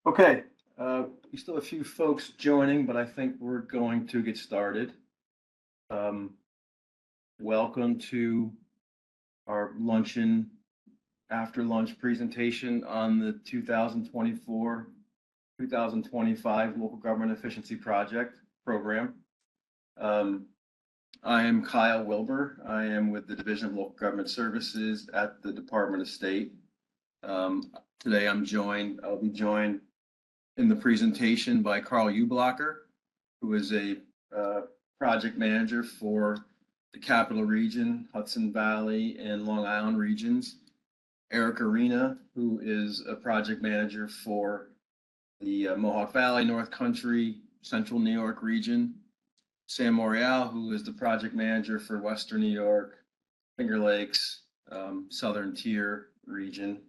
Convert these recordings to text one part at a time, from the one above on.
Okay, we still have a few folks joining, but I think we're going to get started. Um, Welcome to our luncheon after lunch presentation on the 2024-2025 Local Government Efficiency Project program. Um, I am Kyle Wilbur. I am with the Division of Local Government Services at the Department of State. Today I'll be joined in the presentation by Carl Ublocker, who is a project manager for the Capital Region, Hudson Valley, and Long Island regions. Eric Arena, who is a project manager for the Mohawk Valley, North Country, Central New York region. Sam Morial, who is the project manager for Western New York, Finger Lakes, Southern Tier region,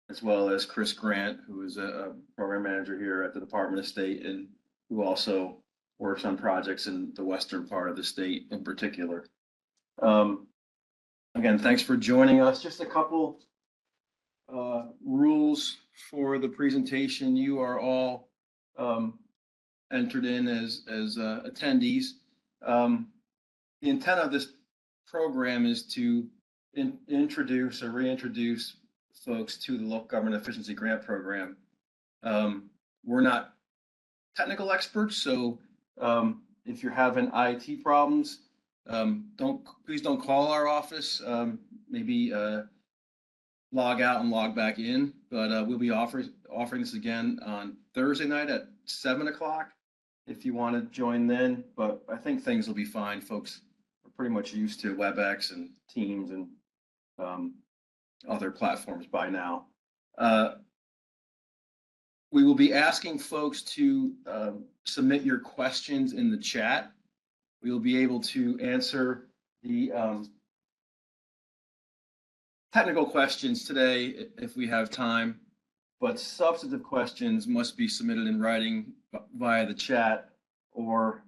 as well as Chris Grant, who is a program manager here at the Department of State and who also works on projects in the western part of the state in particular. Again, thanks for joining us. Just a couple rules for the presentation. You are all entered in as attendees. The intent of this program is to introduce or reintroduce folks to the Local Government Efficiency Grant Program. We're not technical experts, so if you're having IT problems, please don't call our office. Maybe log out and log back in. But we'll be offering this again on Thursday night at 7 o'clock if you want to join then. But I think things will be fine. Folks are pretty much used to WebEx and Teams and other platforms by now. We will be asking folks to submit your questions in the chat. We will be able to answer the technical questions today if we have time, but substantive questions must be submitted in writing via the chat or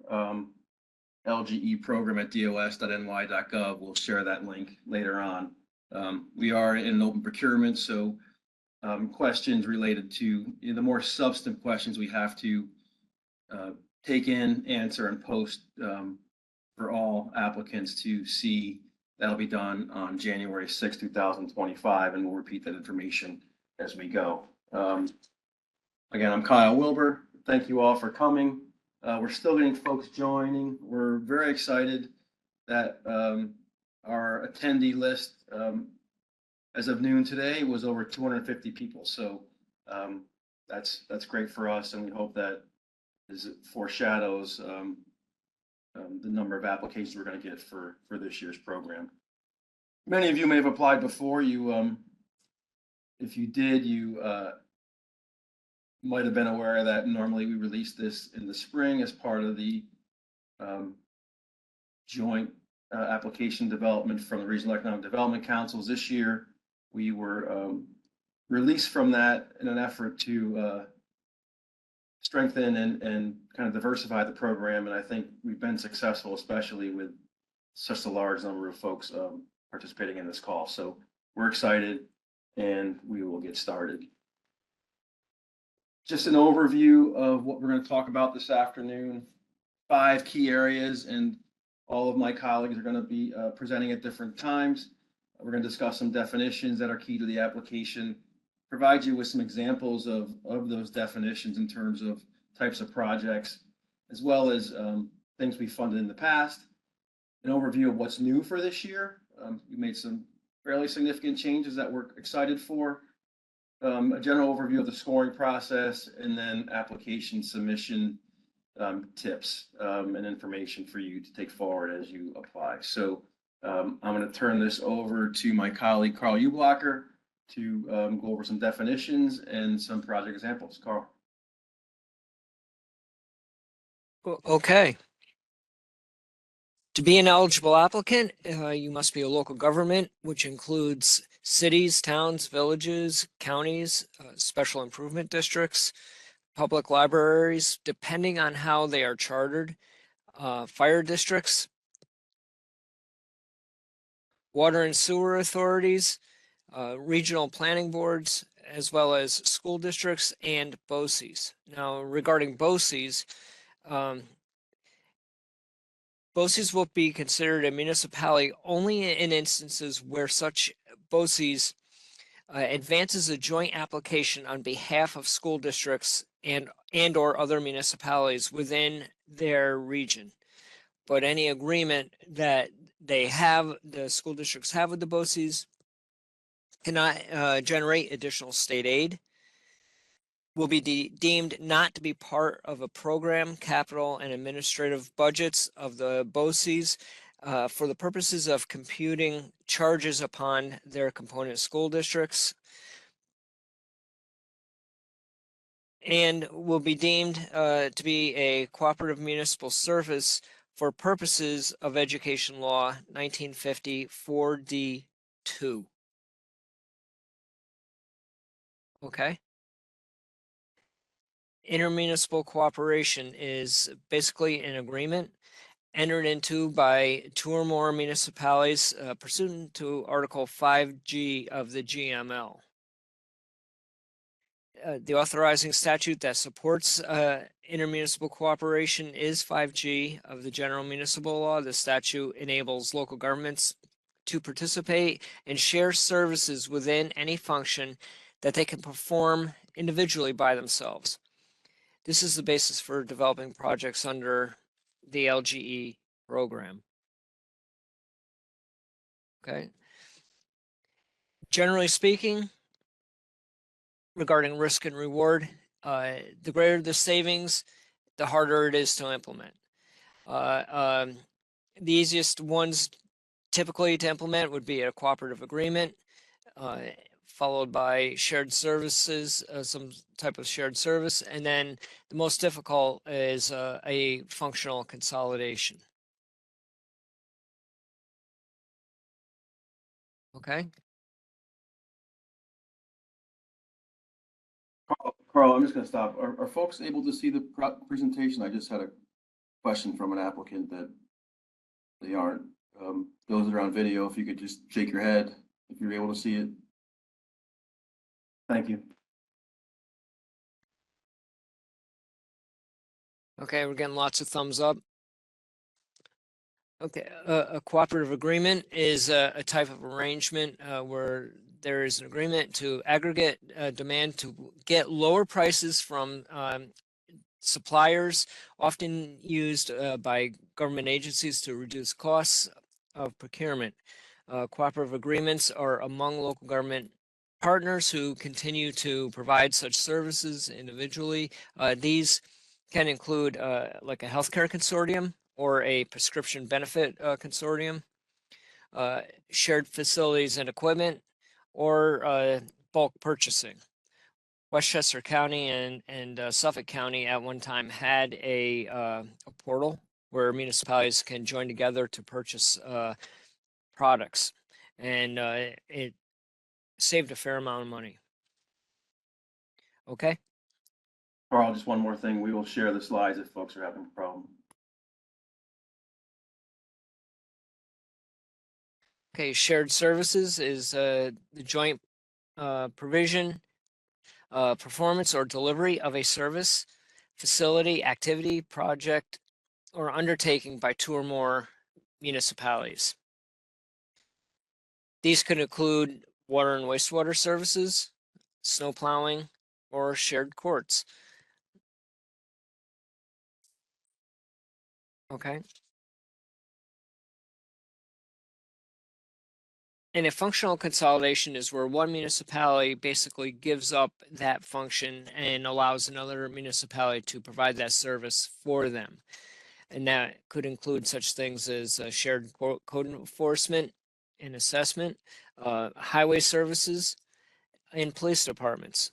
LGE program at dos.ny.gov. We'll share that link later on. We are in an open procurement, so questions related to the more substantive questions we have to take in, answer, and post for all applicants to see. That'll be done on January 6, 2025, and we'll repeat that information as we go. Again, I'm Kyle Wilbur. Thank you all for coming. We're still getting folks joining. We're very excited that our attendee list as of noon today was over 250 people. So that's great for us, and we hope that foreshadows the number of applications we're going to get for this year's program. Many of you may have applied before. If you did, you might have been aware that normally we release this in the spring as part of the joint application development from the Regional Economic Development Councils. This year, we were released from that in an effort to strengthen and kind of diversify the program. And I think we've been successful, especially with such a large number of folks participating in this call. So we're excited and we will get started. Just an overview of what we're going to talk about this afternoon. 5 key areas, and all of my colleagues are going to be presenting at different times. We're going to discuss some definitions that are key to the application, provide you with some examples of those definitions in terms of types of projects, as well as things we funded in the past, an overview of what's new for this year. We made some fairly significant changes that we're excited for, a general overview of the scoring process, and then application submission tips and information for you to take forward as you apply. So I'm going to turn this over to my colleague, Carl Ublocker, to go over some definitions and some project examples. Carl. Okay. To be an eligible applicant, you must be a local government, which includes cities, towns, villages, counties, special improvement districts, public libraries, depending on how they are chartered, fire districts, water and sewer authorities, regional planning boards, as well as school districts and BOCES. Now, regarding BOCES, BOCES will be considered a municipality only in instances where such BOCES advances a joint application on behalf of school districts and or other municipalities within their region. But any agreement that the school districts have with the BOCES cannot generate additional state aid, will be deemed not to be part of a program, capital, and administrative budgets of the BOCES for the purposes of computing charges upon their component school districts, and will be deemed to be a cooperative municipal service for purposes of Education Law 1950 4D2. Okay. Intermunicipal cooperation is basically an agreement entered into by two or more municipalities pursuant to Article 5G of the GML. The authorizing statute that supports intermunicipal cooperation is 5G of the General Municipal Law. The statute enables local governments to participate and share services within any function that they can perform individually by themselves. This is the basis for developing projects under the LGE program. Okay. Generally speaking, regarding risk and reward, the greater the savings, the harder it is to implement. The easiest ones typically to implement would be a cooperative agreement, followed by shared services, some type of shared service, and then the most difficult is a functional consolidation. Okay. Carl, I'm just going to stop. Are folks able to see the presentation? I just had a question from an applicant that they aren't. Those that are on video, if you could just shake your head if you're able to see it. Thank you. Okay, we're getting lots of thumbs up. Okay, a cooperative agreement is a type of arrangement where there is an agreement to aggregate demand to get lower prices from suppliers, often used by government agencies to reduce costs of procurement. Cooperative agreements are among local government partners who continue to provide such services individually. These can include like a healthcare consortium or a prescription benefit consortium, shared facilities and equipment, or bulk purchasing. Westchester County and Suffolk County at one time had a portal where municipalities can join together to purchase products, and it saved a fair amount of money. Okay. Carl, just one more thing. We will share the slides if folks are having a problem. Okay, shared services is the joint provision, performance, or delivery of a service, facility, activity, project, or undertaking by two or more municipalities. These could include water and wastewater services, snow plowing, or shared courts. Okay. And a functional consolidation is where one municipality basically gives up that function and allows another municipality to provide that service for them. And that could include such things as shared code enforcement and assessment, highway services, and police departments.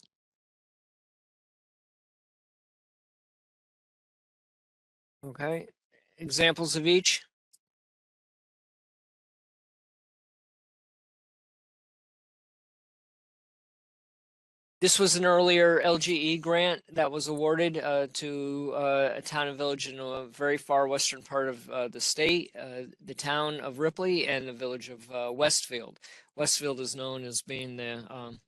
Okay. Examples of each. This was an earlier LGE grant that was awarded to a town and village in a very far western part of the state, the town of Ripley and the village of Westfield. Westfield is known as being the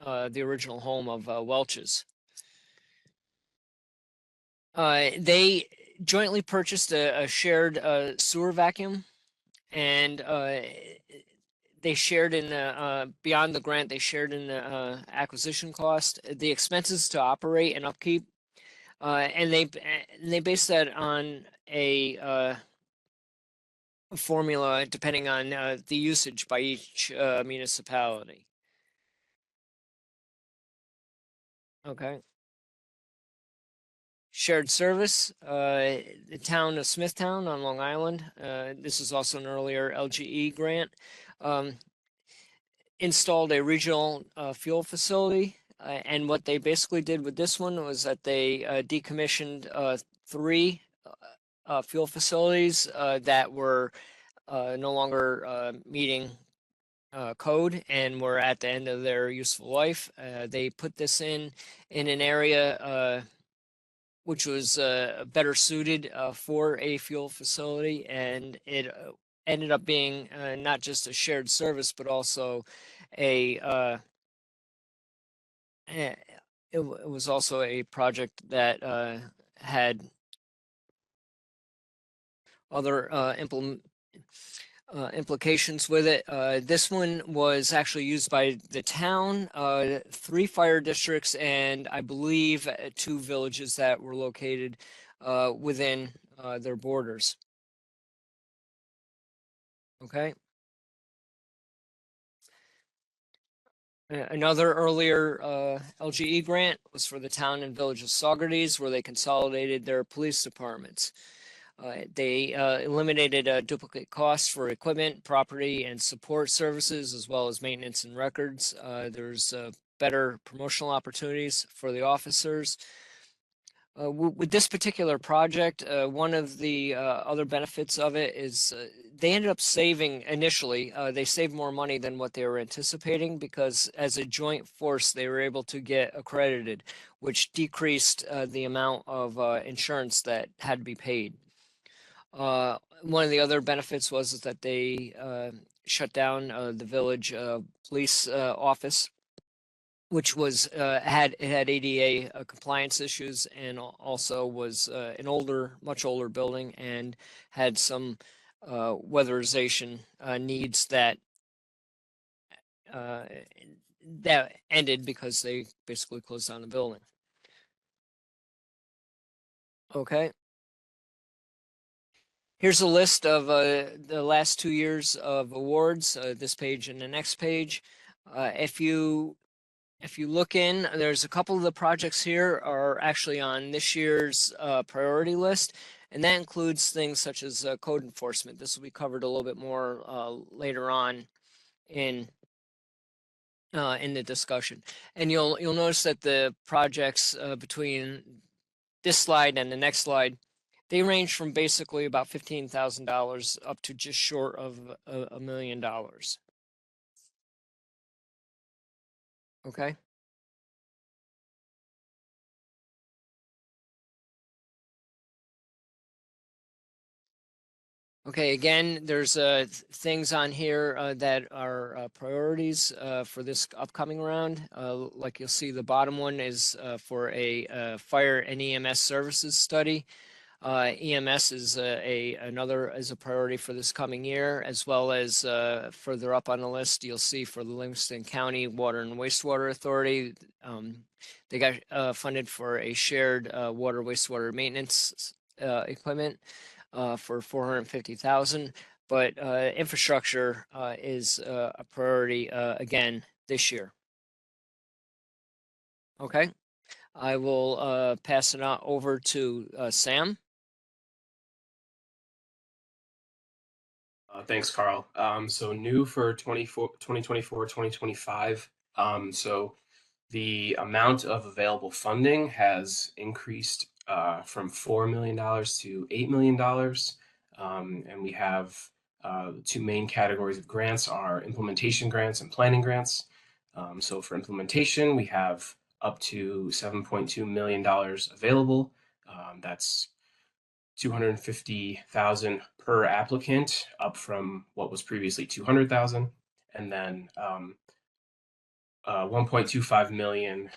the original home of Welch's. They jointly purchased a shared sewer vacuum, and they shared in the beyond the grant. They shared in the acquisition cost, the expenses to operate and upkeep, and they based that on a formula depending on the usage by each municipality. Okay. Shared service, the town of Smithtown on Long Island. This is also an earlier LGE grant. Um, Installed a regional fuel facility. And what they basically did with this one was that they decommissioned three fuel facilities that were no longer meeting code and were at the end of their useful life. They put this in an area which was better suited for a fuel facility, and it ended up being not just a shared service, but also a it, it was also a project that had other implications with it. This one was actually used by the town, three fire districts, and I believe two villages that were located within their borders. Okay. Another earlier LGE grant was for the town and village of Saugerties, where they consolidated their police departments. They eliminated duplicate costs for equipment, property, and support services, as well as maintenance and records. There's better promotional opportunities for the officers. With this particular project, one of the other benefits of it is they ended up saving initially, they saved more money than what they were anticipating because as a joint force, they were able to get accredited, which decreased the amount of insurance that had to be paid. One of the other benefits was that they shut down the village police office, which was had ADA compliance issues and also was an much older building and had some weatherization needs uh, that ended because they basically closed down the building. Okay. Here's a list of the last 2 years of awards, this page and the next page. If you look in, there's a couple of the projects here are actually on this year's priority list, and that includes things such as code enforcement. This will be covered a little bit more later on in the discussion. And you'll notice that the projects between this slide and the next slide, they range from basically about $15,000 up to just short of $1 million. Okay. Okay, again, there's things on here that are priorities for this upcoming round. Like you'll see, the bottom one is for a fire and EMS services study. EMS is another is a priority for this coming year, as well as further up on the list, you'll see for the Livingston County Water and Wastewater Authority. They got funded for a shared water wastewater maintenance equipment for 450,000. But infrastructure is a priority again this year. Okay, I will pass it on over to Sam. Thanks, Carl. So new for 2024, 2025. So the amount of available funding has increased from $4 million to $8 million. And we have two main categories of grants are implementation grants and planning grants. So for implementation, we have up to $7.2 million available. That's 250,000 per applicant, up from what was previously 200,000. And then 1.25 million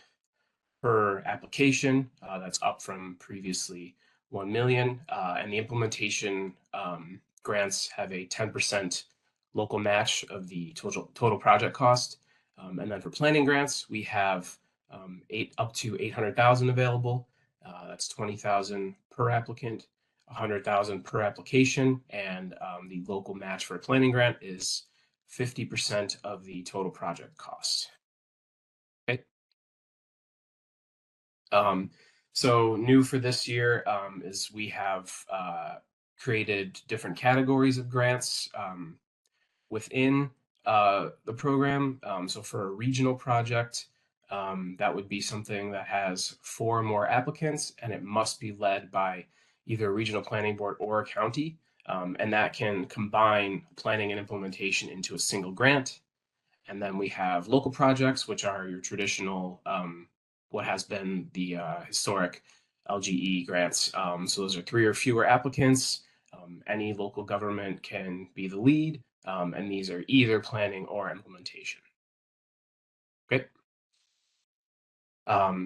per application. That's up from previously 1 million. And the implementation grants have a 10% local match of the total project cost. And then for planning grants, we have up to 800,000 available. That's 20,000 per applicant, 100,000 per application, and the local match for a planning grant is 50% of the total project cost. Okay. So new for this year is we have created different categories of grants within the program. So for a regional project, that would be something that has 4 or more applicants, and it must be led by either a regional planning board or a county. And that can combine planning and implementation into a single grant. And then we have local projects, which are your traditional, what has been the historic LGE grants. So those are 3 or fewer applicants. Any local government can be the lead, and these are either planning or implementation. Okay.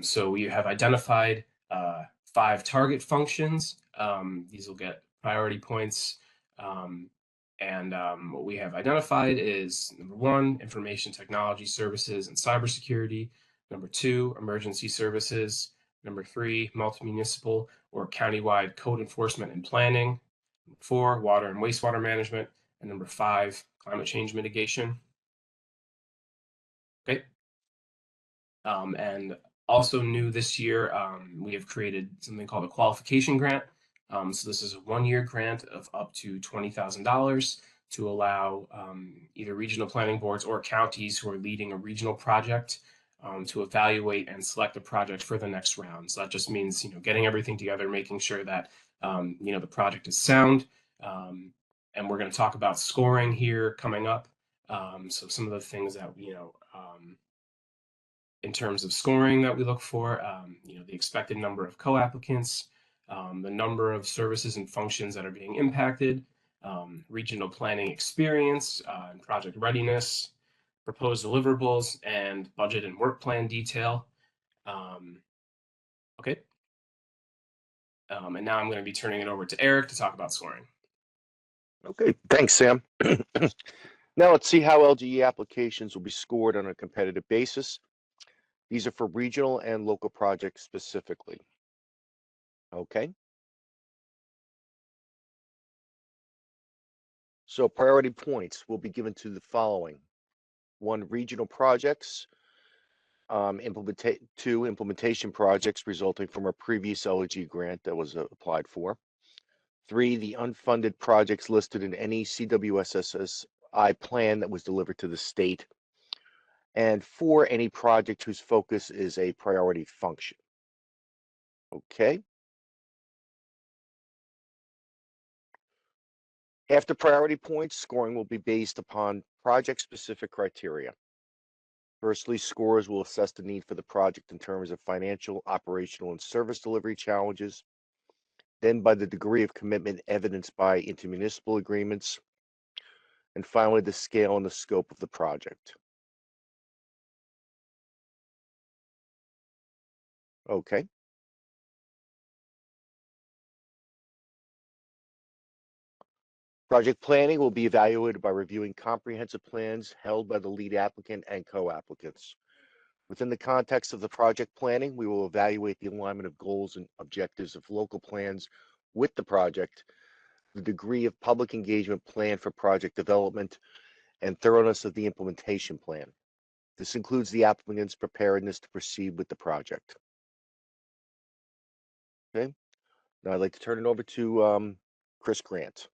So we have identified 5 target functions. These will get priority points. And what we have identified is number 1, information technology services and cybersecurity. Number 2, emergency services. Number 3, multi-municipal or countywide code enforcement and planning. Number 4, water and wastewater management. And number 5, climate change mitigation. Okay. And also new this year, we have created something called a qualification grant. So this is a 1-year grant of up to $20,000 to allow either regional planning boards or counties who are leading a regional project to evaluate and select a project for the next round. So that just means, getting everything together, making sure that, the project is sound. And we're going to talk about scoring here coming up. So some of the things that, in terms of scoring that we look for, the expected number of co-applicants, the number of services and functions that are being impacted, regional planning experience, and project readiness, proposed deliverables, and budget and work plan detail. Okay. And now I'm going to be turning it over to Eric to talk about scoring. Okay, thanks, Sam. Now let's see how LGE applications will be scored on a competitive basis. These are for regional and local projects specifically. Okay. So priority points will be given to the following: 1, regional projects, 2, implementation projects resulting from a previous LGE grant that was applied for. 3, the unfunded projects listed in any CWSSI plan that was delivered to the state. And 4, any project whose focus is a priority function. Okay. After priority points, scoring will be based upon project-specific criteria. Firstly, scorers will assess the need for the project in terms of financial, operational, and service delivery challenges. Then by the degree of commitment evidenced by intermunicipal agreements. And finally, the scale and the scope of the project. Okay. Project planning will be evaluated by reviewing comprehensive plans held by the lead applicant and co-applicants. Within the context of the project planning, we will evaluate the alignment of goals and objectives of local plans with the project, the degree of public engagement planned for project development, and thoroughness of the implementation plan. This includes the applicant's preparedness to proceed with the project. Okay. Now I'd like to turn it over to Chris Grant.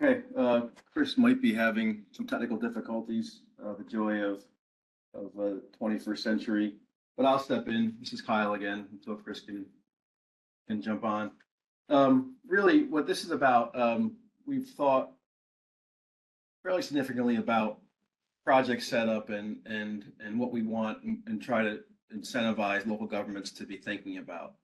Okay, Chris might be having some technical difficulties, the joy of 21st century. but I'll step in. This is Kyle again until Chris can jump on. Really, what this is about, we've thought fairly significantly about project setup and what we want and try to incentivize local governments to be thinking about.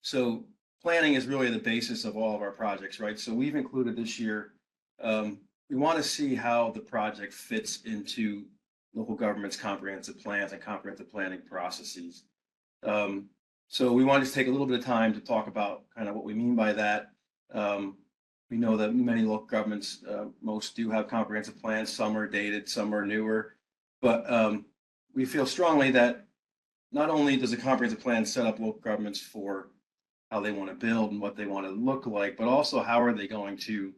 So planning is really the basis of all of our projects, right? So we've included this year, we want to see how the project fits into local government's comprehensive plans and comprehensive planning processes. So we want to take a little bit of time to talk about kind of what we mean by that. We know that many local governments, most do have comprehensive plans. Some are dated, some are newer. But we feel strongly that not only does a comprehensive plan set up local governments for how they want to build and what they want to look like, but also how are they going to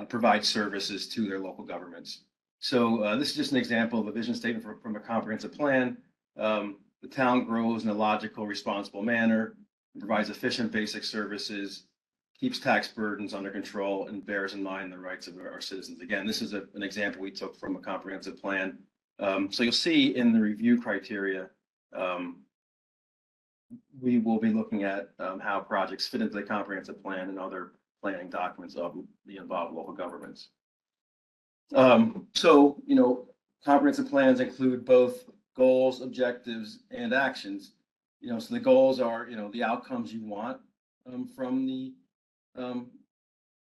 provide services to their local governments. So this is just an example of a vision statement from a comprehensive plan. The town grows in a logical, responsible manner, provides efficient basic services, keeps tax burdens under control, and bears in mind the rights of our citizens. Again, this is an example we took from a comprehensive plan. So you'll see in the review criteria, we will be looking at how projects fit into the comprehensive plan and other planning documents of the involved local governments. So, comprehensive plans include both goals, objectives, and actions. So the goals are, the outcomes you want from the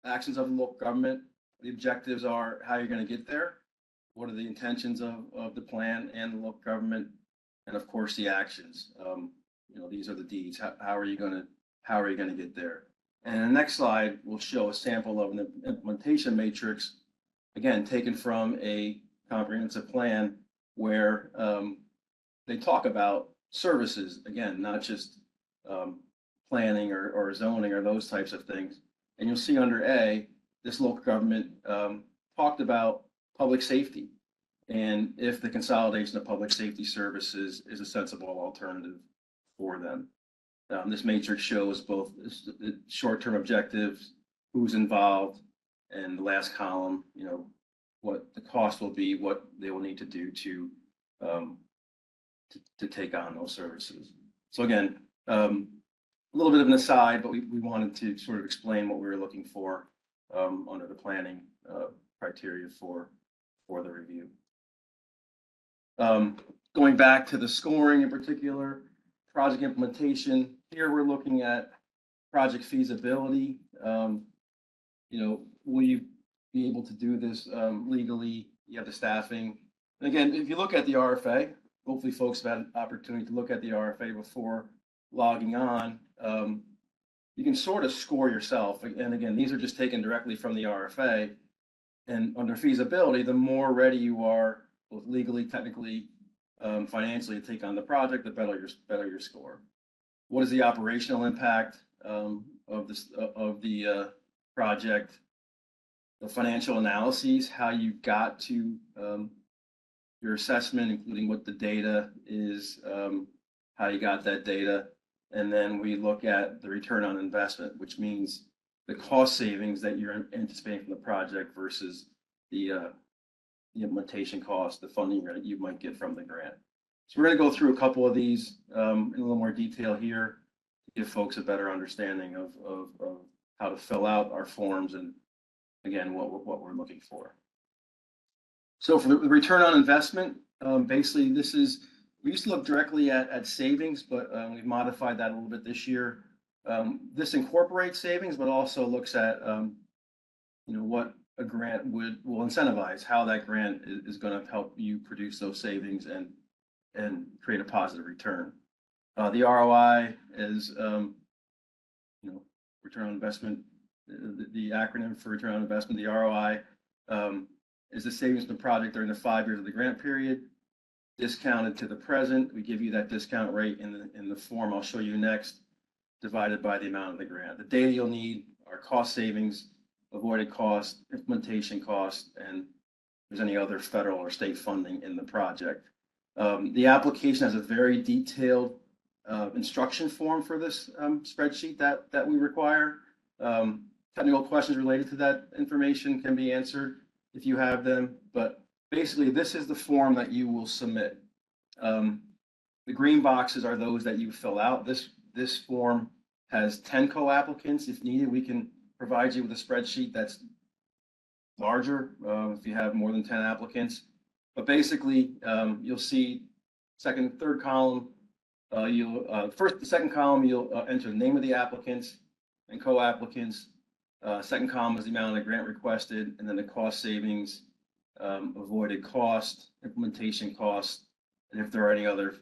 actions of the local government. The objectives are how you're going to get there. What are the intentions of the plan and the local government, and of course the actions. These are the deeds. How are you going to get there? And the next slide will show a sample of an implementation matrix, again taken from a comprehensive plan where they talk about services, again, not just planning or zoning or those types of things. And you'll see under A, this local government talked about public safety and if the consolidation of public safety services is a sensible alternative for them. This matrix shows both the short-term objectives, who's involved, and the last column, what the cost will be, what they will need to do to take on those services. So again, a little bit of an aside, but we wanted to sort of explain what we were looking for under the planning criteria for the review. Going back to the scoring in particular, project implementation, here we're looking at project feasibility. Will you be able to do this legally? You have the staffing. And again, if you look at the RFA, hopefully folks have had an opportunity to look at the RFA before logging on. You can sort of score yourself. And again, these are just taken directly from the RFA. And under feasibility, the more ready you are, both legally, technically, financially, to take on the project, the better your score. What is the operational impact of the project? The financial analyses, how you got to your assessment, including what the data is, how you got that data. And then we look at the return on investment, which means the cost savings that you're anticipating from the project versus the implementation cost, the funding that you might get from the grant. So we're going to go through a couple of these in a little more detail here to give folks a better understanding of how to fill out our forms and, again, what we're looking for. So for the return on investment, basically we used to look directly at savings, but we've modified that a little bit this year. This incorporates savings, but also looks at what a grant will incentivize, how that grant is going to help you produce those savings and create a positive return. The ROI is return on investment. The acronym for return on investment, the ROI, is the savings from the project during the 5 years of the grant period, discounted to the present. We give you that discount rate in the form I'll show you next, divided by the amount of the grant. The data you'll need are cost savings, avoided cost, implementation cost, and if there's any other federal or state funding in the project. The application has a very detailed instruction form for this spreadsheet that we require. Technical questions related to that information can be answered if you have them, but basically this is the form that you will submit. The green boxes are those that you fill out. This form has 10 co-applicants. If needed, we can provide you with a spreadsheet that's larger if you have more than 10 applicants. But basically, you'll see third column, the second column, you'll enter the name of the applicants and co-applicants. Second column is the amount of grant requested, and then the cost savings, avoided cost, implementation cost, and if there are any other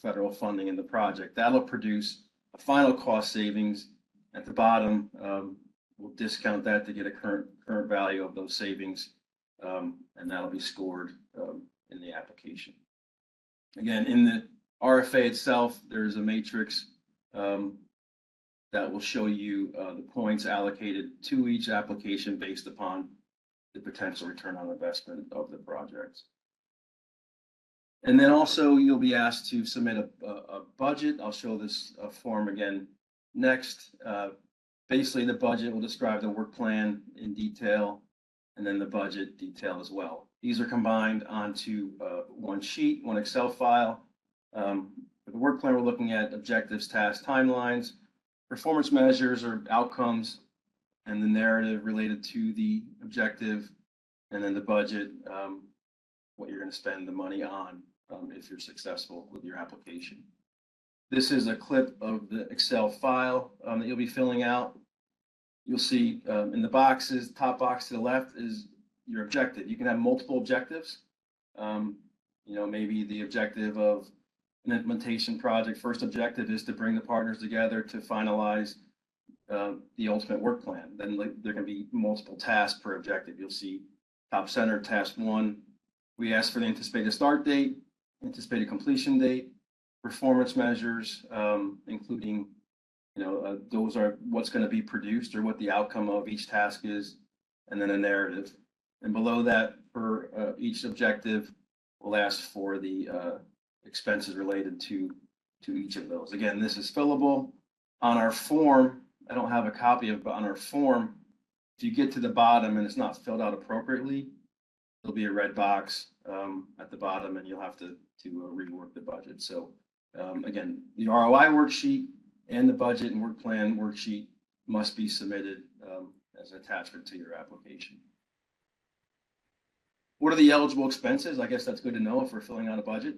federal funding in the project. That'll produce a final cost savings. At the bottom, we'll discount that to get a current value of those savings, and that'll be scored in the application. Again, in the RFA itself, there's a matrix that will show you the points allocated to each application based upon the potential return on investment of the project. And then also you'll be asked to submit a budget. I'll show this form again next. Basically, the budget will describe the work plan in detail, and then the budget detail as well. These are combined onto one sheet, one Excel file. For the work plan, we're looking at objectives, tasks, timelines, performance measures or outcomes, and the narrative related to the objective, and then the budget, what you're going to spend the money on if you're successful with your application. This is a clip of the Excel file that you'll be filling out. You'll see in the boxes, top box to the left is your objective. You can have multiple objectives. Maybe the objective of an implementation project, first objective is to bring the partners together to finalize the ultimate work plan. Then there can be multiple tasks per objective. You'll see top center, task 1. We ask for the anticipated start date, anticipated completion date, performance measures, including, those are what's going to be produced or what the outcome of each task is, and then a narrative. And below that, for each objective, we'll ask for the expenses related to each of those. Again, this is fillable. On our form, I don't have a copy of, but on our form, if you get to the bottom and it's not filled out appropriately, there'll be a red box at the bottom, and you'll have to rework the budget. So again, the ROI worksheet and the budget and work plan worksheet must be submitted as an attachment to your application. What are the eligible expenses? I guess that's good to know if we're filling out a budget.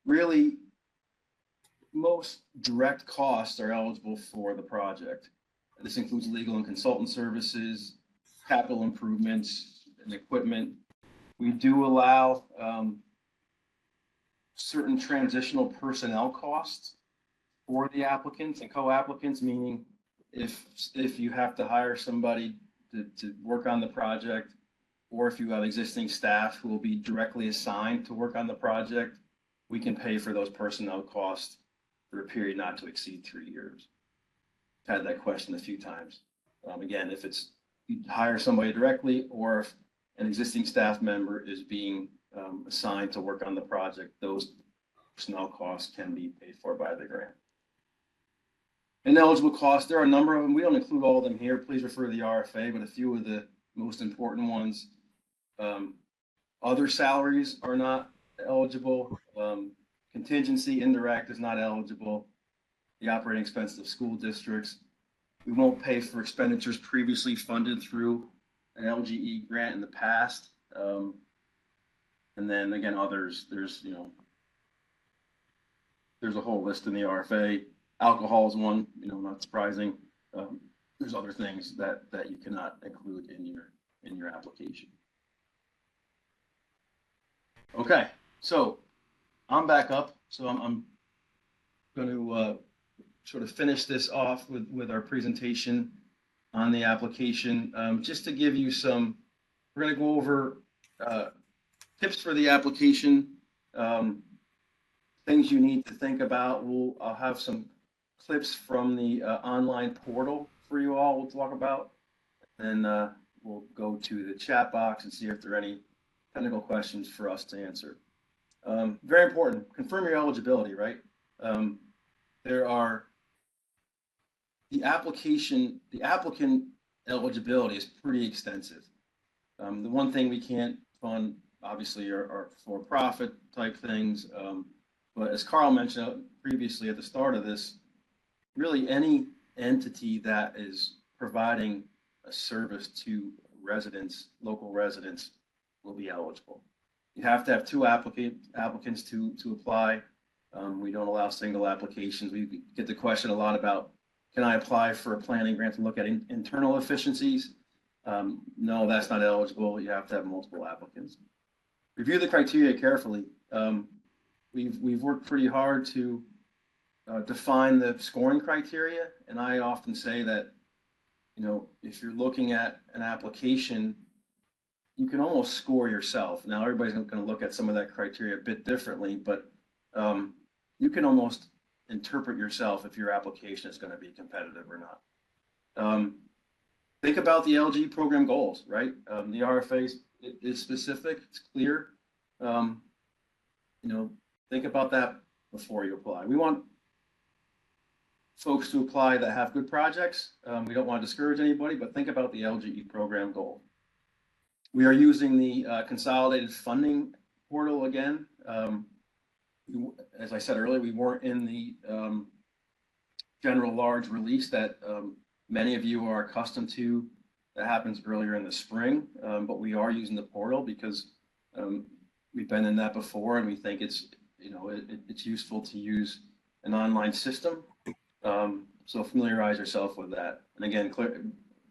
Really, most direct costs are eligible for the project. This includes legal and consultant services, capital improvements, and equipment. We do allow certain transitional personnel costs for the applicants and co-applicants, meaning if you have to hire somebody to work on the project, or if you have existing staff who will be directly assigned to work on the project, we can pay for those personnel costs for a period not to exceed 3 years. I've had that question a few times. Again, if it's you hire somebody directly, or if an existing staff member is being assigned to work on the project, those personnel costs can be paid for by the grant. Ineligible costs, there are a number of them. We don't include all of them here. Please refer to the RFA, but a few of the most important ones. Other salaries are not eligible. Contingency, indirect is not eligible. The operating expenses of school districts. We won't pay for expenditures previously funded through an LGE grant in the past. And then again, others, there's a whole list in the RFA. Alcohol is one, not surprising. There's other things that you cannot include in your application. Okay, so I'm back up. So I'm going to sort of finish this off with our presentation on the application. Just to give you we're going to go over tips for the application, things you need to think about. I'll have some clips from the online portal for you all we'll talk about. And we'll go to the chat box and see if there are any technical questions for us to answer. Very important, confirm your eligibility, right? There are the applicant eligibility is pretty extensive. The one thing we can't fund, obviously, are for-profit type things, But as Carl mentioned previously at the start of this, really any entity that is providing a service to residents, local residents, will be eligible. You have to have two applicants to apply. We don't allow single applications. We get the question a lot about, can I apply for a planning grant to look at internal efficiencies? No, that's not eligible. You have to have multiple applicants. Review the criteria carefully. We've worked pretty hard to define the scoring criteria, and I often say that, you know, if you're looking at an application, you can almost score yourself. Now, everybody's going to look at some of that criteria a bit differently, but you can almost interpret yourself if your application is going to be competitive or not. Think about the LGE program goals, right? The RFA is specific, it's clear. You know, think about that before you apply. We want folks to apply that have good projects. We don't want to discourage anybody, but think about the LGE program goal. We are using the consolidated funding portal again. As I said earlier, we weren't in the general large release that many of you are accustomed to. That happens earlier in the spring, but we are using the portal because we've been in that before, and we think it's, you know, it's useful to use an online system. So familiarize yourself with that. And again,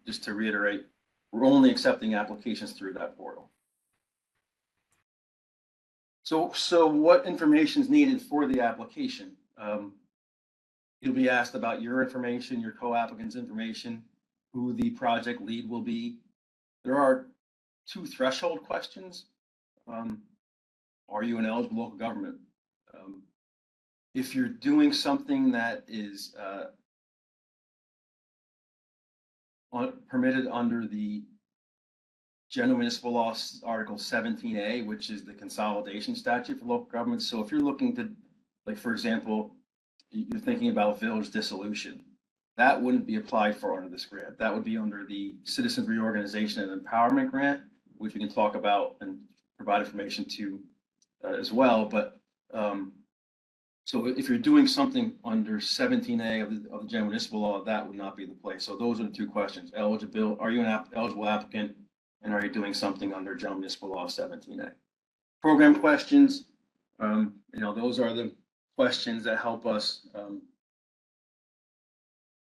just to reiterate, we're only accepting applications through that portal. So what information is needed for the application? You'll be asked about your information, your co-applicant's information, who the project lead will be. There are 2 threshold questions. Are you an eligible local government? If you're doing something that is permitted under the General Municipal Law Article 17A, which is the consolidation statute for local governments. So if you're looking to, like, for example, you're thinking about village dissolution, that wouldn't be applied for under this grant. That would be under the Citizens Reorganization and Empowerment Grant, which we can talk about and provide information to as well. But so if you're doing something under 17A of the General Municipal Law, that would not be the place. So those are the 2 questions. Eligible, are you an eligible applicant? And are you doing something under General Municipal Law 17A? Program questions, you know, those are the questions that help us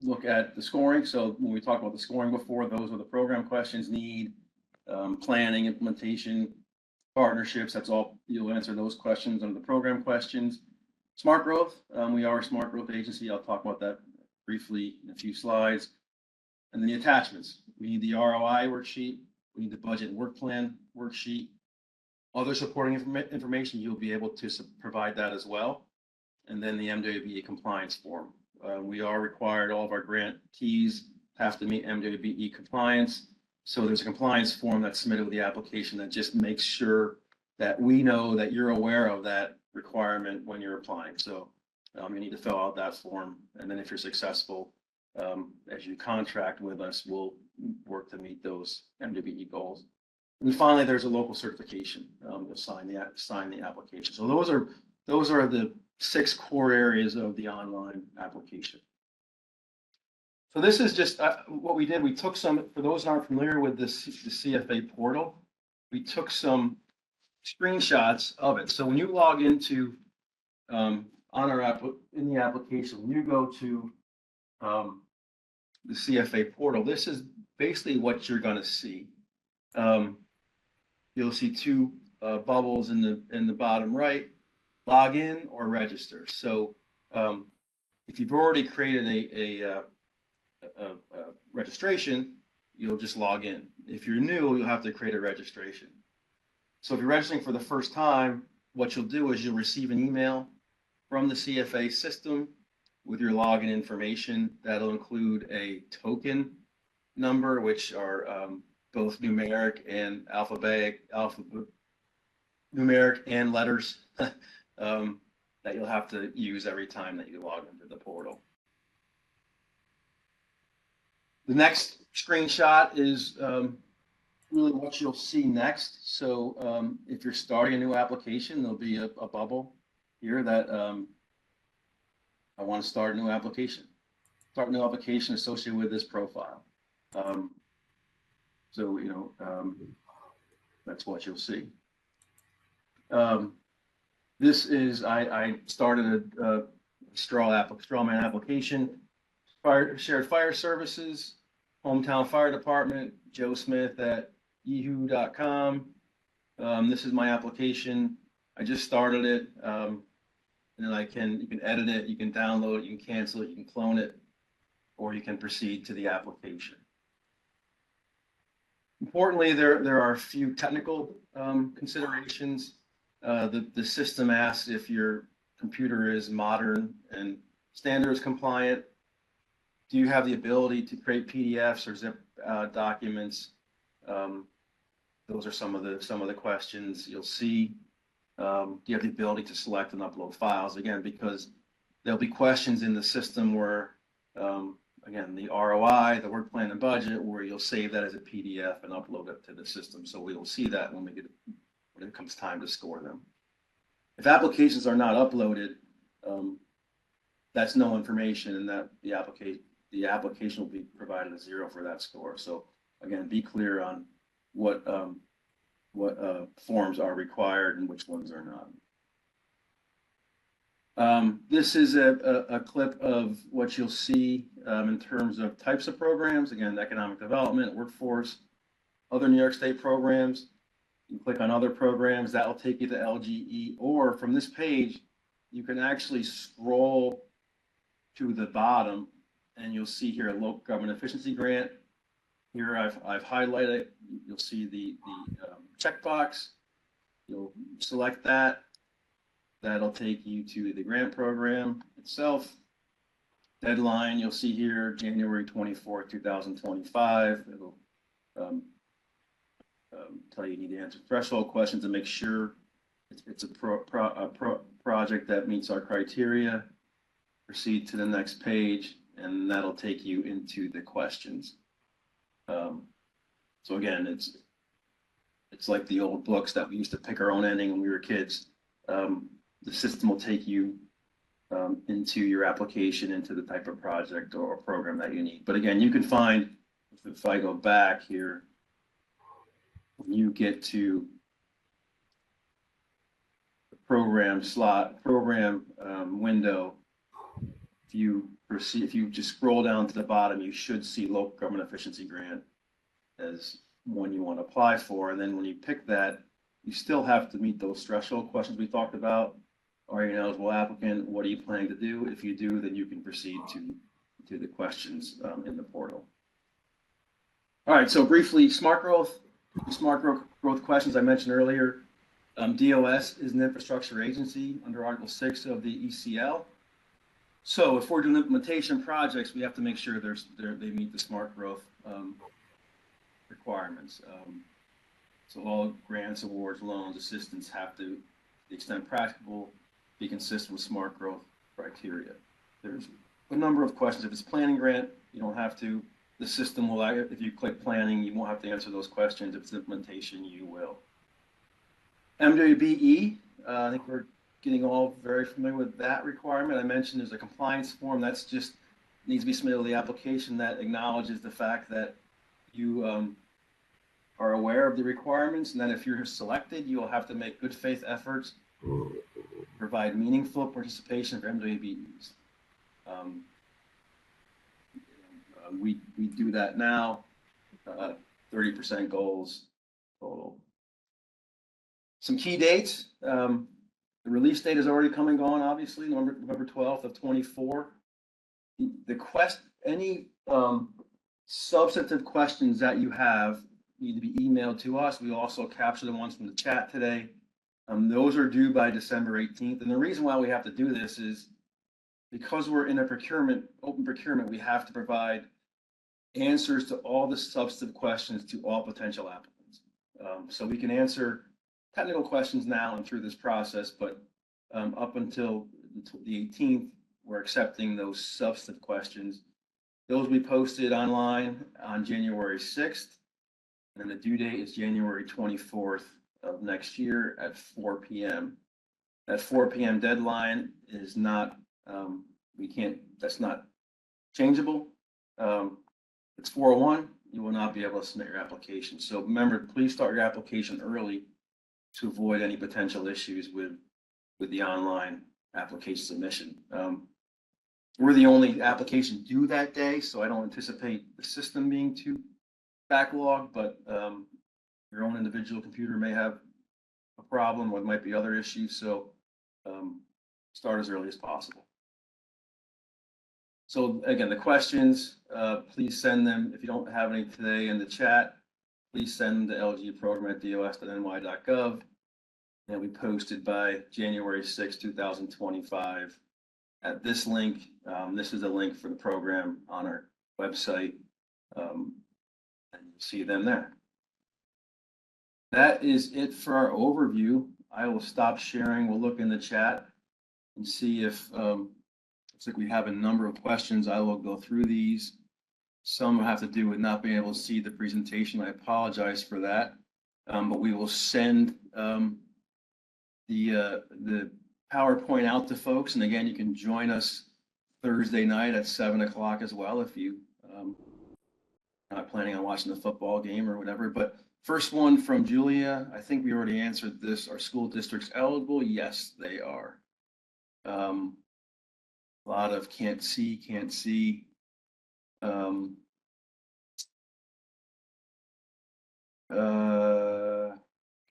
look at the scoring. So when we talked about the scoring before, those are the program questions: need, planning, implementation, partnerships. That's all. You'll answer those questions under the program questions. Smart growth. We are a smart growth agency. I'll talk about that briefly in a few slides. And then the attachments. We need the ROI worksheet. We need the budget and work plan worksheet. Other supporting information, you'll be able to provide that as well. And then the MWBE compliance form. We are required, all of our grantees have to meet MWBE compliance. So there's a compliance form that's submitted with the application that just makes sure that we know that you're aware of that requirement when you're applying. So you need to fill out that form. And then if you're successful, as you contract with us, we'll work to meet those MWBE goals. And finally, there's a local certification to sign the application. So those are the 6 core areas of the online application. So this is just what we did. We took some, for those who aren't familiar with the CFA portal, we took some screenshots of it. So when you log into in the application, when you go to the CFA portal, this is basically what you're going to see. You'll see 2 bubbles in the bottom right: log in or register. So if you've already created a registration, you'll just log in. If you're new, you'll have to create a registration. So if you're registering for the first time, what you'll do is you'll receive an email from the CFA system with your login information. That'll include a token number, which are both numeric and numeric and letters that you'll have to use every time that you log into the portal. The next screenshot is really what you'll see next. So if you're starting a new application, there'll be a bubble here that I want to start a new application. Start a new application associated with this profile. So, that's what you'll see. This is, I started a straw man application, shared fire services, hometown fire department, Joe Smith at yahoo.com. This is my application. I just started it. And then you can edit it, you can download it, you can cancel it, you can clone it, or you can proceed to the application. Importantly, there are a few technical considerations. The system asks if your computer is modern and standards compliant. Do you have the ability to create PDFs or zip documents? Those are some of the questions you'll see. Do you have the ability to select and upload files? Again, because there'll be questions in the system where, again, the ROI, the work plan and budget, where you'll save that as a PDF and upload it to the system. So we will see that when it comes time to score them. If applications are not uploaded, that's no information, and that the application will be provided a 0 for that score. So again, be clear on what forms are required and which ones are not. This is a clip of what you'll see in terms of types of programs. Again, economic development, workforce, other New York State programs. You click on other programs, that will take you to LGE, or from this page, you can actually scroll to the bottom and you'll see here a local government efficiency grant. Here I've highlighted, you'll see the checkbox. You'll select that. That'll take you to the grant program itself. Deadline, you'll see here, January 24th, 2025. It'll tell you need to answer threshold questions to make sure it's a project that meets our criteria. Proceed to the next page, and that'll take you into the questions. So again, it's like the old books that we used to pick our own ending when we were kids. The system will take you into your application, into the type of project or program that you need. But again, you can find, if I go back here, when you get to the program window, if you just scroll down to the bottom, you should see local government efficiency grant as one you want to apply for. And then when you pick that, you still have to meet those threshold questions we talked about. Are you an eligible applicant? What are you planning to do? If you do, then you can proceed to the questions in the portal. All right, so briefly, smart growth questions I mentioned earlier. DOS is an infrastructure agency under Article 6 of the ECL. So if we're doing implementation projects, we have to make sure they meet the smart growth requirements. So all grants, awards, loans, assistance have to, to the extent practicable, be consistent with smart growth criteria. There's a number of questions. If it's planning grant, you don't have to. The system will, if you click planning, you won't have to answer those questions. If it's implementation, you will. MWBE, I think we're getting all very familiar with that requirement. I mentioned there's a compliance form that's just needs to be submitted to the application that acknowledges the fact that you are aware of the requirements, and then if you're selected, you will have to make good faith efforts, provide meaningful participation for MWBEs. We do that now, 30% goals total. Some key dates. The release date is already come and gone, obviously, November 12th of 24. Any substantive questions that you have need to be emailed to us. We also capture the ones from the chat today. Those are due by December 18th. And the reason why we have to do this is because we're in a open procurement, we have to provide answers to all the substantive questions to all potential applicants. So we can answer technical questions now and through this process, but up until the 18th, we're accepting those substantive questions. Those will be posted online on January 6th, and the due date is January 24th of next year at 4 p.m. That 4 p.m. deadline is not, that's not changeable. It's 401, you will not be able to submit your application. So remember, please start your application early to avoid any potential issues with the online application submission. We're the only application due that day, so I don't anticipate the system being too backlogged, but your own individual computer may have a problem, or it might be other issues, so start as early as possible. So again, the questions, please send them. If you don't have any today in the chat, please send the LGE program at dos.ny.gov. And we posted by January 6, 2025 at this link. This is a link for the program on our website. And you'll see them there. That is it for our overview. I will stop sharing. We'll look in the chat and see if looks like we have a number of questions. I will go through these. Some have to do with not being able to see the presentation. I apologize for that. But we will send the PowerPoint out to folks. And again, you can join us Thursday night at 7 o'clock as well if you not planning on watching the football game or whatever. But first one from Julia, I think we already answered this. Are school districts eligible? Yes, they are. A lot of can't see. Can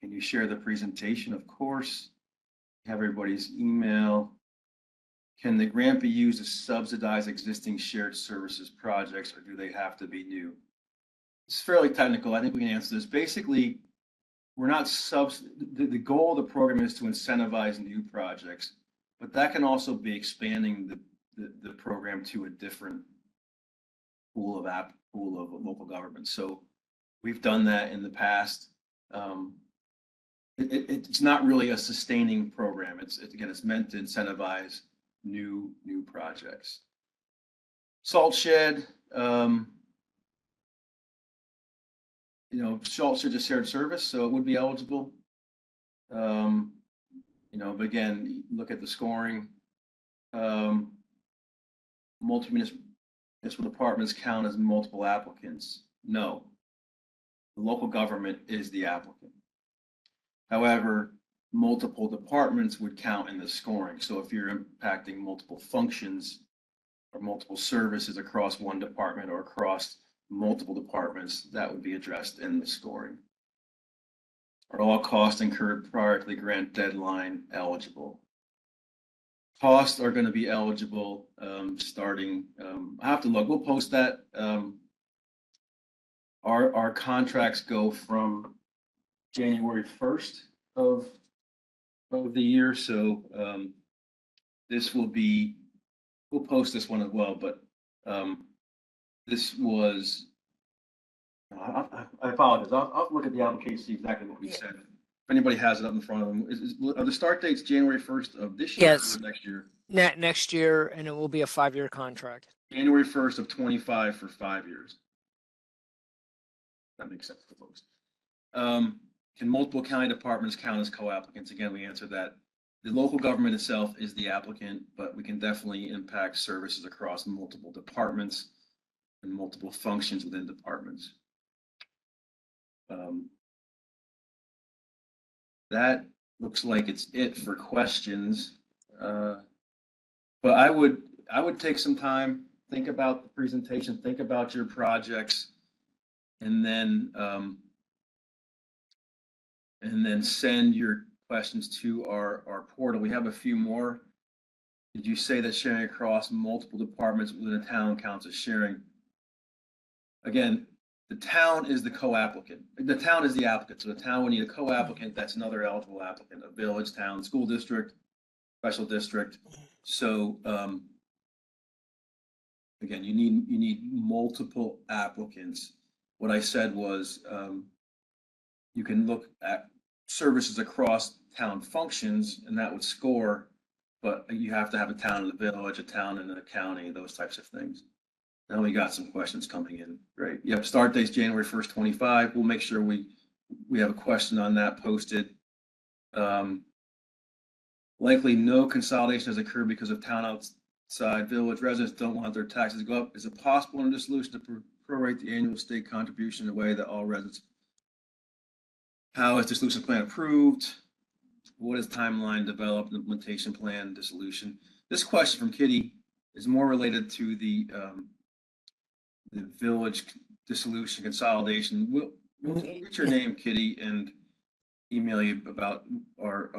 you share the presentation? Of course. Have everybody's email. Can the grant be used to subsidize existing shared services projects, or do they have to be new? It's fairly technical. I think we can answer this. Basically, we're not the goal of the program is to incentivize new projects, but that can also be expanding the program to a different pool of local government. So we've done that in the past. It's not really a sustaining program. It's meant to incentivize new projects. Salt shed, salt shed is shared service, so it would be eligible. But again, look at the scoring. Multi-municipal departments count as multiple applicants. No, the local government is the applicant. However, multiple departments would count in the scoring. So if you're impacting multiple functions or multiple services across one department or across multiple departments, that would be addressed in the scoring. Are all costs incurred prior to the grant deadline eligible? Costs are going to be eligible starting, I have to look, we'll post that. Our contracts go from January 1st of the year. So this will be, we'll post this one as well, but this was, I apologize. I'll look at the application, see exactly what we said. If anybody has it up in front of them, are the start dates January 1st of this year? Yes. Or next year? Next year, and it will be a 5-year contract. January 1st of 25 for 5 years. That makes sense for folks. Can multiple county departments count as co-applicants? Again, we answered that. The local government itself is the applicant, but we can definitely impact services across multiple departments and multiple functions within departments. That looks like it's it for questions. But I would take some time, think about the presentation, think about your projects, and then send your questions to our portal. We have a few more. Did you say that sharing across multiple departments within a town counts as sharing? Again, the town is the co-applicant. The town is the applicant. So the town would need a co-applicant. That's another eligible applicant, a village, town, school district, special district. So again, you need multiple applicants. What I said was you can look at services across town functions, and that would score, but you have to have a town and a village, a town and a county, those types of things. Now we got some questions coming in. Great. Yep. Start date's January 1st, 25. We'll make sure we have a question on that posted. We'll Likely no consolidation has occurred because of town outside village residents don't want their taxes to go up. Is it possible in this solution to prorate the annual state contribution in a way that all residents? How is the solution plan approved? What is timeline developed, implementation plan, dissolution? This question from Kitty is more related to the village dissolution consolidation. We'll get your name, Kitty, and email you about our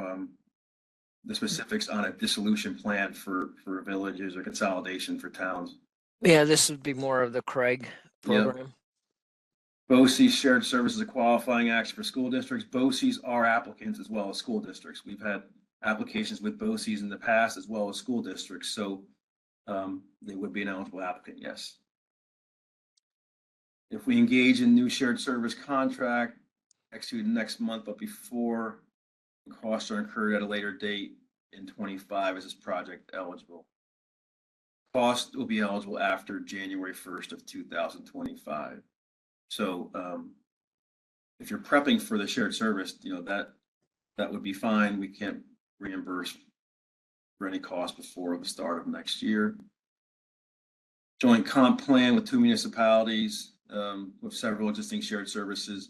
the specifics on a dissolution plan for villages or consolidation for towns. Yeah, this would be more of the Craig Yep. program. BOCES shared services a qualifying action for school districts. BOCES are applicants as well as school districts. We've had applications with BOCES in the past as well as school districts, so they would be an eligible applicant, yes. If we engage in new shared service contract, executed next month, but before costs are incurred at a later date in 25, is this project eligible? Cost will be eligible after January 1st of 2025. So if you're prepping for the shared service, you know, that would be fine. We can't reimburse for any cost before the start of next year. Joint comp plan with 2 municipalities with several existing shared services.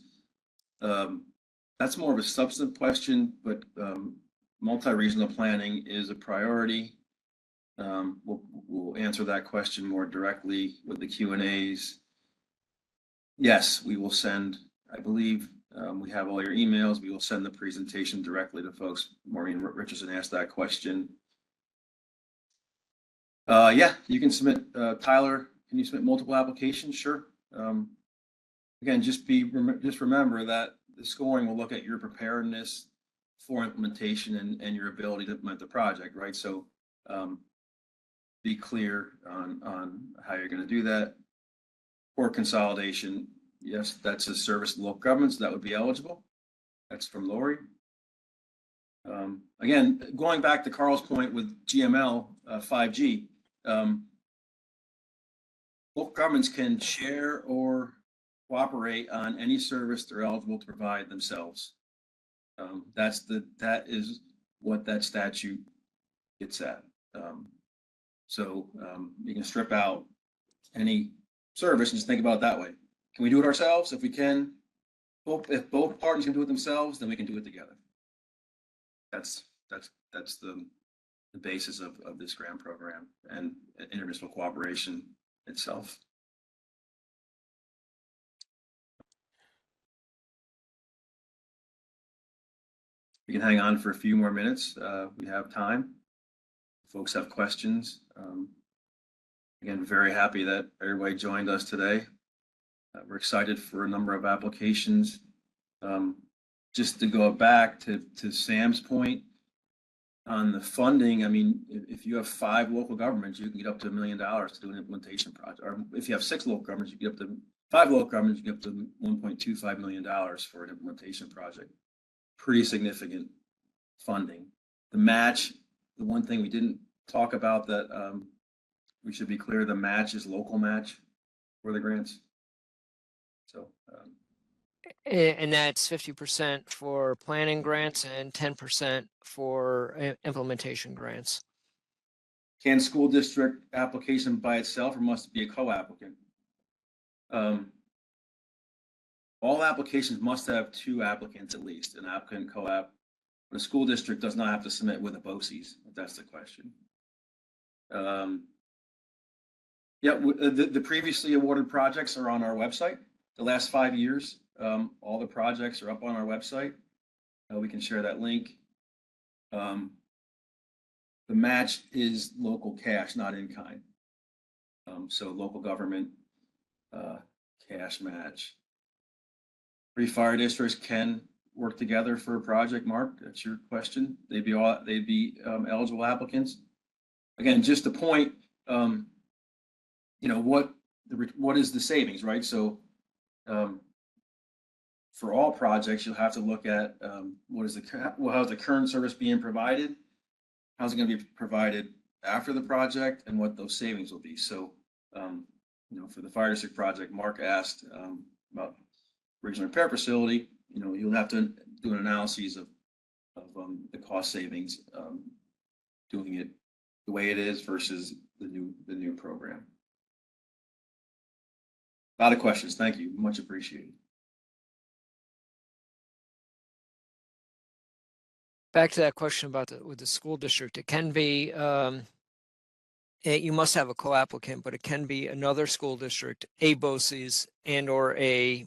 That's more of a substantive question, but multi-regional planning is a priority. We'll answer that question more directly with the Q&As. Yes, we will send, I believe, we have all your emails. We will send the presentation directly to folks. Maureen Richardson asked that question. Yeah, you can submit, Tyler, can you submit multiple applications? Sure. Again, just remember that the scoring will look at your preparedness for implementation and your ability to implement the project, right? So be clear on how you're going to do that. Or consolidation, yes, that's a service to local governments that would be eligible. That's from Lori. Again, going back to Carl's point with GML 5G, local governments can share or cooperate on any service they're eligible to provide themselves. That is what that statute gets at. So you can strip out any service and just think about it that way. Can we do it ourselves? If we can, if both parties can do it themselves, then we can do it together. That's the basis of this grant program and intermunicipal cooperation itself. We can hang on for a few more minutes. We have time. Folks have questions. Again, very happy that everybody joined us today. We're excited for a number of applications. Just to go back to Sam's point on the funding, I mean, if you have 5 local governments, you can get up to $1 million to do an implementation project. Or if you have 6 local governments, you get up to 5 local governments, you get up to $1.25 million for an implementation project. Pretty significant funding. The match, the one thing we didn't talk about that we should be clear, the match is local match for the grants. So, And that's 50% for planning grants and 10% for implementation grants. can school district application by itself or must it be a co-applicant? All applications must have 2 applicants at least, an applicant co-app. The school district does not have to submit with a BOCES, if that's the question. Yeah, the previously awarded projects are on our website. The last 5 years, all the projects are up on our website. We can share that link. The match is local cash, not in kind. So local government cash match. 3 fire districts can work together for a project. Mark, that's your question. They'd be eligible applicants. Again, just the point. You know, what is the savings, right? So for all projects, you'll have to look at how's the current service being provided, how's it going to be provided after the project, and what those savings will be. So, you know, for the fire district project, Mark asked about regional repair facility. You know, you'll have to do an analysis of the cost savings doing it the way it is versus the new program. A lot of questions. Thank you. Much appreciated. Back to that question about with the school district, it can be, you must have a co-applicant, but it can be another school district, a BOCES and or a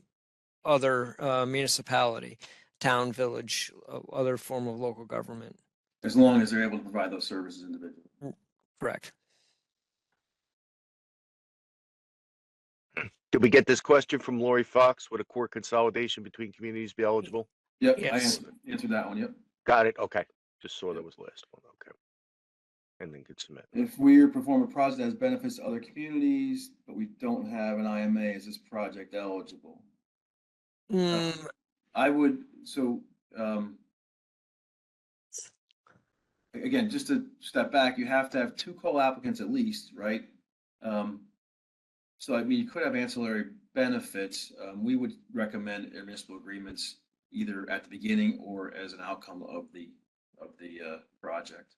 other municipality, town, village, other form of local government. As long as they're able to provide those services individually. Correct. Did we get this question from Lori Fox? Would a core consolidation between communities be eligible? Yep, I Yes. answered that one. Yep. Got it. Okay. Just saw that was the last one. Okay. And then could submit. If we perform a project that has benefits to other communities, but we don't have an IMA, is this project eligible? I would, so, again, just to step back, you have to have 2 co-applicants at least, right? So I mean, you could have ancillary benefits. We would recommend municipal agreements either at the beginning or as an outcome of the project.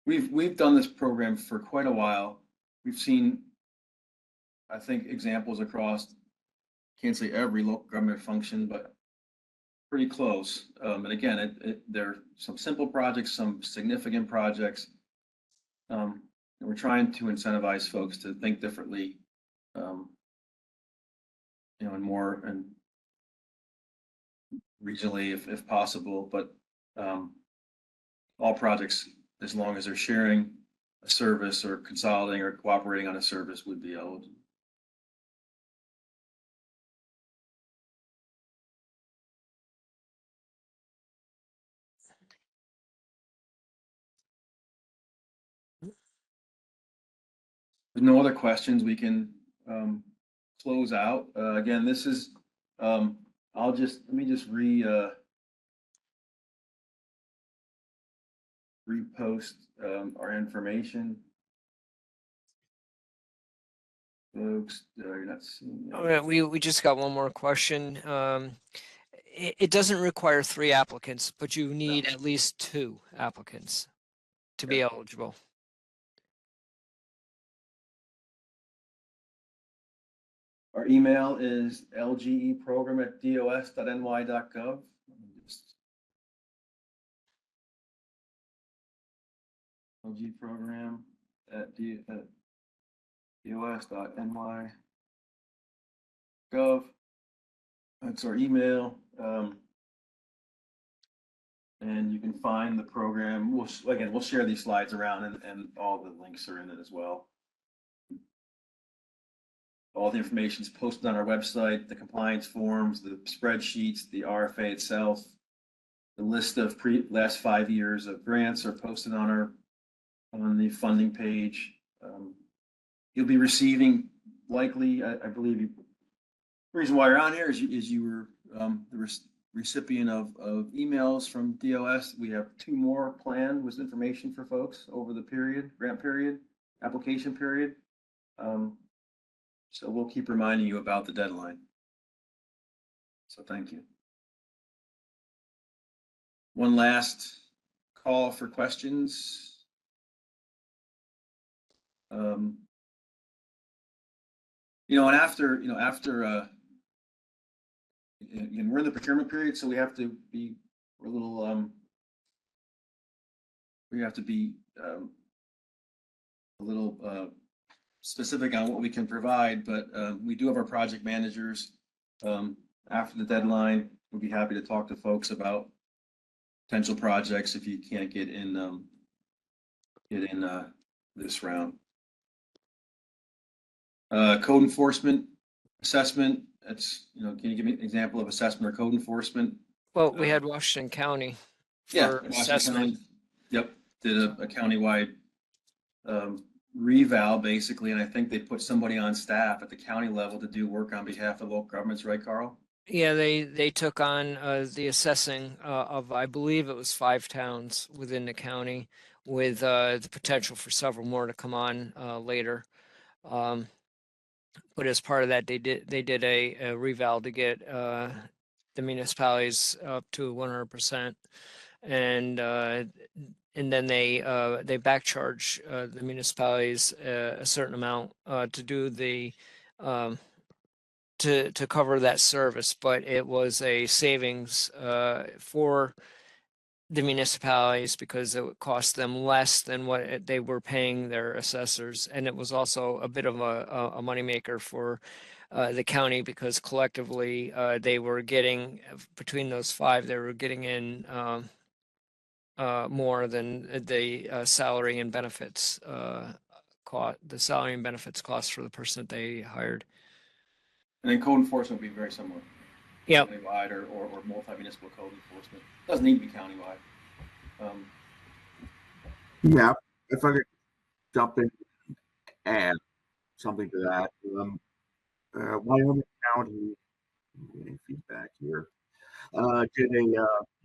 We've done this program for quite a while. We've seen, I think, examples across, can't say every local government function, but pretty close. And again, there are some simple projects, some significant projects. And we're trying to incentivize folks to think differently, and more and regionally if possible, but all projects, as long as they're sharing a service or consolidating or cooperating on a service, would be eligible. There's no other questions, we can close out. Again, this is, let me just repost our information. Folks, you're not seeing it. All right, we just got one more question. It doesn't require 3 applicants, but you need at least 2 applicants to be eligible. Our email is lgeprogram@dos.ny.gov. lgeprogram@dos.ny.gov. That's our email. And you can find the program. We'll share these slides around and all the links are in it as well. All the information is posted on our website, the compliance forms, the spreadsheets, the RFA itself. The list of last 5 years of grants are posted on the funding page. You'll be receiving likely, I believe, the reason why you're on here is you were the recipient of emails from DOS. We have 2 more planned with information for folks over the grant period, application period. So we'll keep reminding you about the deadline. So thank you. One last call for questions. And after we're in the procurement period, so we have to be a little, a little specific on what we can provide, but we do have our project managers. After the deadline, we'll be happy to talk to folks about potential projects if you can't get in this round. Code enforcement assessment. That's, can you give me an example of assessment or code enforcement? Well, we had Washington County for Washington assessment. County, yep, did a countywide reval basically, and I think they put somebody on staff at the county level to do work on behalf of local governments, right, Carl? Yeah, they took on the assessing of, I believe it was 5 towns within the county, with the potential for several more to come on later. Um, but as part of that, they did a reval to get the municipalities up to 100%, and then they back charge the municipalities a certain amount to do the um, to cover that service, but it was a savings for the municipalities because it would cost them less than what they were paying their assessors, and it was also a bit of a moneymaker for the county because collectively they were getting between those 5, they were getting in more than the salary and benefits cost, the salary and benefits cost for the person that they hired. And then code enforcement would be very similar. Yep. Countywide or multi-municipal code enforcement. Doesn't need to be countywide. Yeah, if I could jump in and add something to that. Wyoming County, getting feedback here, did a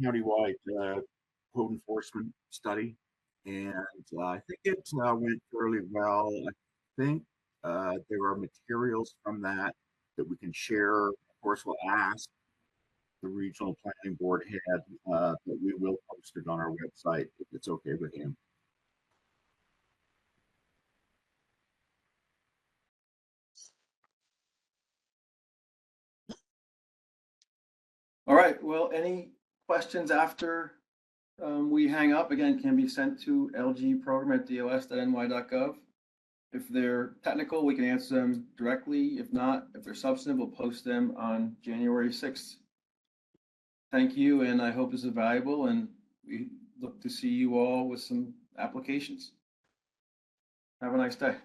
countywide code enforcement study, and I think it went fairly well. I think there are materials from that that we can share. Of course, we'll ask the regional planning board head, but we will post it on our website if it's okay with him. All right, well, any questions after we hang up? Again, can be sent to lgprogram@dos.ny.gov. If they're technical, we can answer them directly. If not, if they're substantive, we'll post them on January 6th. Thank you, and I hope this is valuable, and we look to see you all with some applications. Have a nice day.